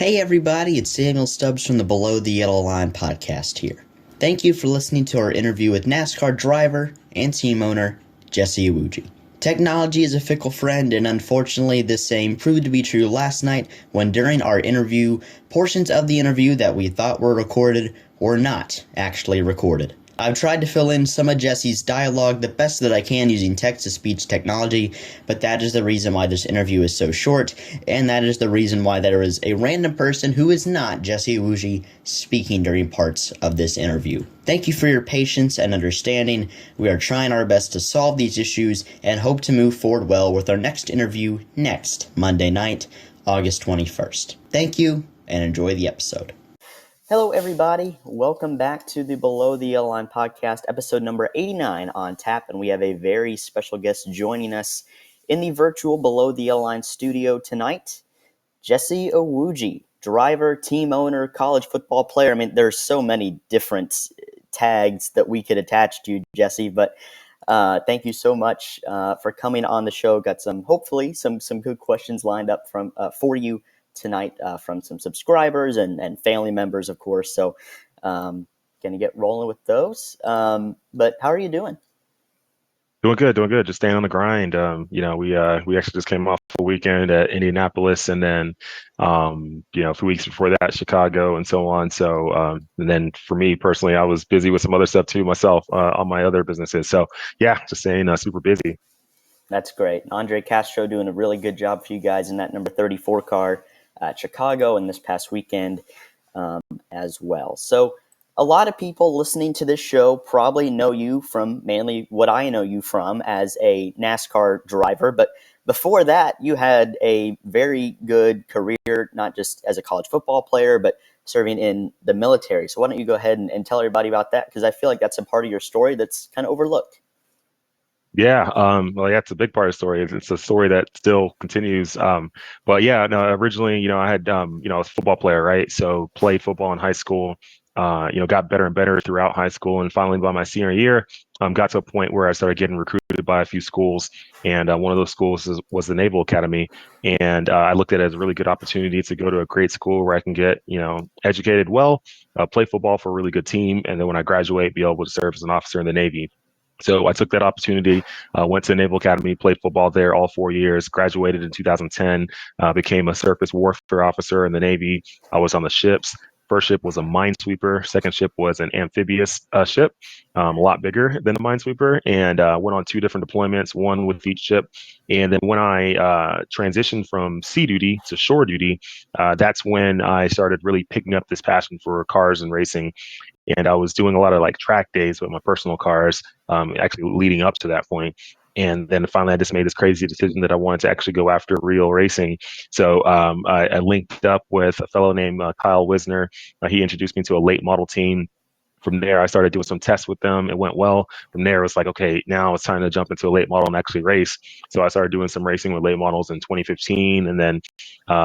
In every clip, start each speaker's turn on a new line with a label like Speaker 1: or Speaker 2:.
Speaker 1: Hey everybody, it's Samuel Stubbs from the Below the Yellow Line podcast here. Thank you for listening to our interview with NASCAR driver and team owner Jesse Iwuji. Technology is a fickle friend, and unfortunately the same proved to be true last night when during our interview, portions of the interview that we thought were recorded were not actually recorded. I've tried to fill in some of Jesse's dialogue the best that I can using text-to-speech technology, but that is the reason why this interview is so short, and that is the reason why there is a random person who is not Jesse Iwuji speaking during parts of this interview. Thank you for your patience and understanding. We are trying our best to solve these issues and hope to move forward well with our next interview next Monday night, August 21st. Thank you, and enjoy the episode. Hello, everybody. Welcome back to the Below the Yellow Line podcast, episode number 89 on tap. And we have a very special guest joining us in the virtual Below the Yellow Line studio tonight, Jesse Iwuji, driver, team owner, college football player. I mean, there's so many different tags that we could attach to you, Jesse, but thank you so much for coming on the show. Got hopefully some good questions lined up for you tonight from some subscribers and family members, of course. So going to get rolling with those. But how are you doing?
Speaker 2: Doing good. Just staying on the grind. We actually just came off a weekend at Indianapolis, and then a few weeks before that, Chicago, and so on. So and then for me personally, I was busy with some other stuff too myself on my other businesses. So yeah, just staying super busy.
Speaker 1: That's great. Andre Castro doing a really good job for you guys in that number 34 car at Chicago and this past weekend as well. So a lot of people listening to this show probably know you from mainly what I know you from as a NASCAR driver. But before that, you had a very good career, not just as a college football player, but serving in the military. So why don't you go ahead and tell everybody about that? Because I feel like that's a part of your story that's kind of overlooked.
Speaker 2: Yeah, well, yeah, it's a big part of the story. It's a story that still continues. But yeah, no, originally, I had, I was a football player, right? So played football in high school, got better and better throughout high school. And finally, by my senior year, got to a point where I started getting recruited by a few schools. And one of those schools was the Naval Academy. And I looked at it as a really good opportunity to go to a great school where I can get, educated well, play football for a really good team. And then when I graduate, be able to serve as an officer in the Navy. So I took that opportunity, went to the Naval Academy, played football there all 4 years, graduated in 2010, became a surface warfare officer in the Navy. I was on the ships. First ship was a minesweeper. Second ship was an amphibious ship, a lot bigger than a minesweeper, and went on 2 different deployments, one with each ship. And then when I transitioned from sea duty to shore duty, that's when I started really picking up this passion for cars and racing. And I was doing a lot of like track days with my personal cars, actually leading up to that point. And then finally, I just made this crazy decision that I wanted to actually go after real racing. So I linked up with a fellow named Kyle Wisner. He introduced me to a late model team. From there, I started doing some tests with them. It went well. From there, it was like, okay, now it's time to jump into a late model and actually race. So I started doing some racing with late models in 2015, and then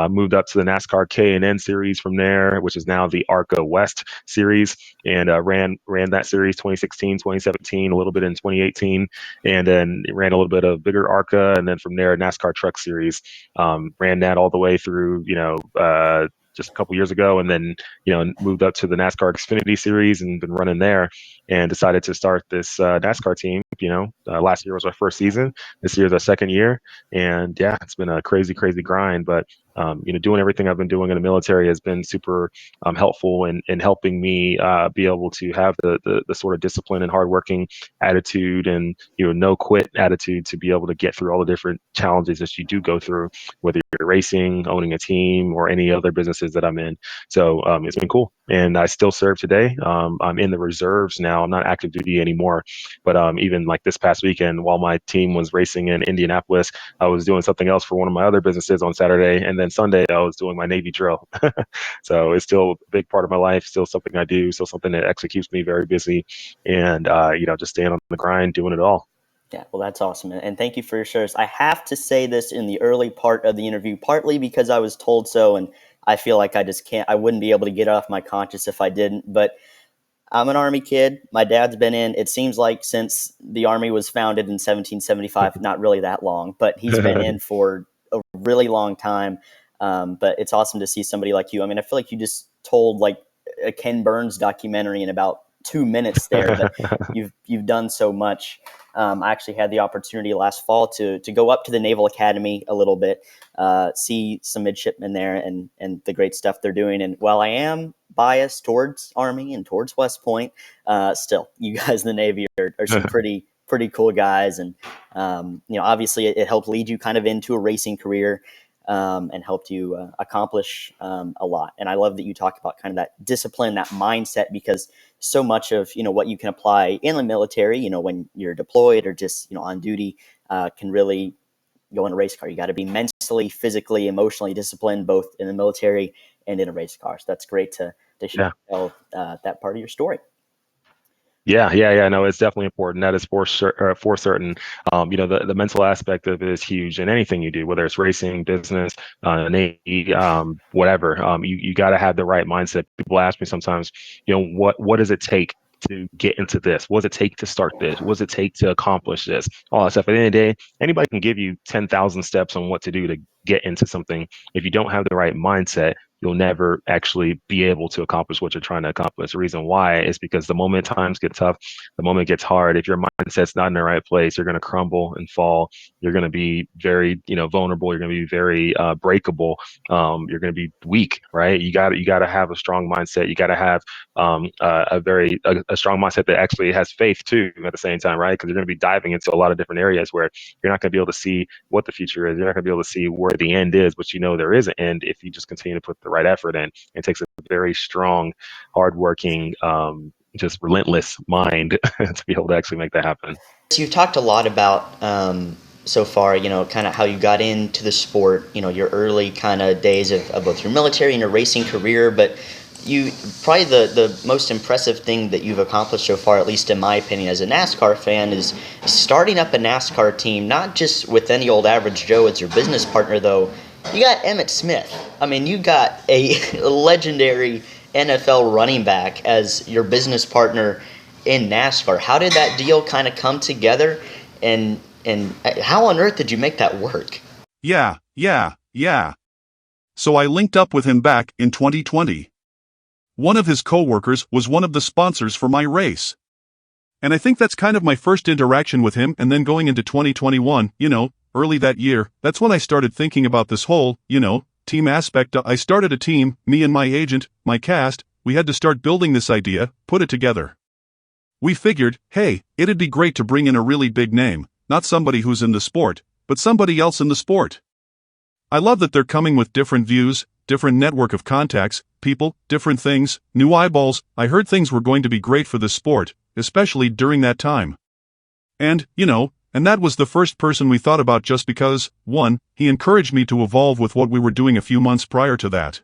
Speaker 2: moved up to the NASCAR K&N series from there, which is now the ARCA West series, and ran that series 2016, 2017, a little bit in 2018, and then ran a little bit of bigger ARCA, and then from there NASCAR Truck Series, ran that all the way through, just a couple years ago, and then moved up to the NASCAR Xfinity series and been running there, and decided to start this NASCAR team. Last year was our first season. This year is our second year, and yeah, it's been a crazy grind. But doing everything I've been doing in the military has been super helpful in helping me be able to have the sort of discipline and hardworking attitude and no quit attitude to be able to get through all the different challenges that you do go through, whether you're racing, owning a team, or any other businesses that I'm in. So it's been cool, and I still serve today. I'm in the reserves now. I'm not active duty anymore, but even like this past weekend, while my team was racing in Indianapolis, I was doing something else for one of my other businesses on Saturday, and then Sunday I was doing my Navy drill. So it's still a big part of my life, still something I do, still something that actually keeps me very busy, and just staying on the grind, doing it all.
Speaker 1: Yeah, well, that's awesome. And thank you for your service. I have to say this in the early part of the interview, partly because I was told so, and I feel like I wouldn't be able to get off my conscience if I didn't. But I'm an Army kid. My dad's been in, it seems like since the Army was founded in 1775, not really that long, but he's been in for a really long time.
Speaker 3: But it's awesome to see somebody like you. I mean, I feel like you just told like a Ken Burns documentary in about 2 minutes there, but you've done so much. I actually had the opportunity last fall to go up to the Naval Academy a little bit, see some midshipmen there and the great stuff they're doing. And while I am biased towards Army and towards West Point, still, you guys in the Navy are some pretty cool guys. And, obviously it helped lead you kind of into a racing career, and helped you accomplish a lot. And I love that you talk about kind of that discipline, that mindset, because so much of, what you can apply in the military, when you're deployed or just, on duty, can really go in a race car. You got to be mentally, physically, emotionally disciplined, both in the military and in a race car. So that's great to share that part of your story.
Speaker 2: Yeah. No, it's definitely important. That is for certain. The mental aspect of it is huge in anything you do, whether it's racing, business, Navy, whatever. You got to have the right mindset. People ask me sometimes, what does it take to get into this? What does it take to start this? What does it take to accomplish this? All that stuff. At the end of the day, anybody can give you 10,000 steps on what to do to get into something. If you don't have the right mindset, you'll never actually be able to accomplish what you're trying to accomplish. The reason why is because the moment times get tough, the moment it gets hard, if your mindset's not in the right place, you're going to crumble and fall. You're going to be very, vulnerable. You're going to be very breakable. You're going to be weak, right? You got to have a strong mindset. You got to have a strong mindset that actually has faith too at the same time, right? Because you're going to be diving into a lot of different areas where you're not going to be able to see what the future is. You're not going to be able to see where the end is, but there is an end if you just continue to put the right effort in. It takes a very strong, hardworking, just relentless mind to be able to actually make that happen.
Speaker 1: So you've talked a lot about so far, kind of how you got into the sport, your early kind of days of both your military and your racing career, but you probably the most impressive thing that you've accomplished so far, at least in my opinion as a NASCAR fan, is starting up a NASCAR team, not just with any old average Joe as your business partner, though. You got Emmitt Smith. I mean, you got a legendary NFL running back as your business partner in NASCAR. How did that deal kind of come together, and how on earth did you make that work?
Speaker 4: Yeah. So I linked up with him back in 2020. One of his coworkers was one of the sponsors for my race. And I think that's kind of my first interaction with him, and then going into 2021, early that year, that's when I started thinking about this whole, team aspect. I started a team, me and my agent, my cast. We had to start building this idea, put it together. We figured, hey, it'd be great to bring in a really big name, not somebody who's in the sport, but somebody else in the sport. I love that they're coming with different views, different network of contacts, people, different things, new eyeballs. I heard things were going to be great for this sport, especially during that time. And, and that was the first person we thought about just because, one, he encouraged me to evolve with what we were doing a few months prior to that.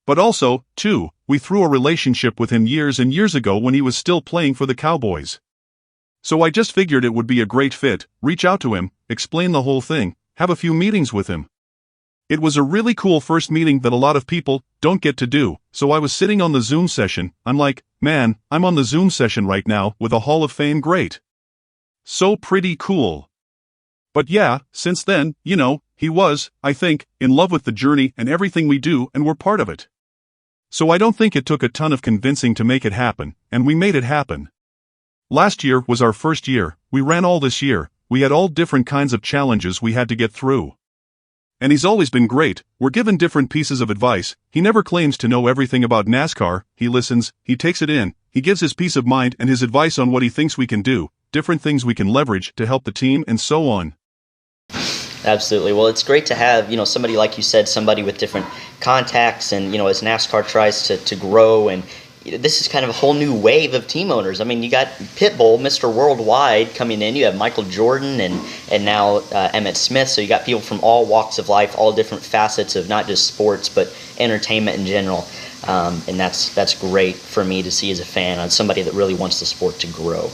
Speaker 4: But also, two, we threw a relationship with him years and years ago when he was still playing for the Cowboys. So I just figured it would be a great fit, reach out to him, explain the whole thing, have a few meetings with him. It was a really cool first meeting that a lot of people don't get to do, so I was sitting on the Zoom session, I'm like, man, I'm on the Zoom session right now with a Hall of Fame great. So pretty cool. But yeah, since then, he was, I think, in love with the journey and everything we do, and we're part of it. So I don't think it took a ton of convincing to make it happen, and we made it happen. Last year was our first year, we ran all this year, we had all different kinds of challenges we had to get through. And he's always been great, we're given different pieces of advice, he never claims to know everything about NASCAR, he listens, he takes it in, he gives his peace of mind and his advice on what he thinks we can do, different things we can leverage to help the team, and so on.
Speaker 1: Absolutely. Well, it's great to have, somebody, like you said, somebody with different contacts, and, as NASCAR tries to grow, and this is kind of a whole new wave of team owners. I mean, you got Pitbull, Mr. Worldwide, coming in. You have Michael Jordan and now Emmitt Smith. So you got people from all walks of life, all different facets of not just sports, but entertainment in general. And that's great for me to see as a fan, on somebody that really wants the sport to grow.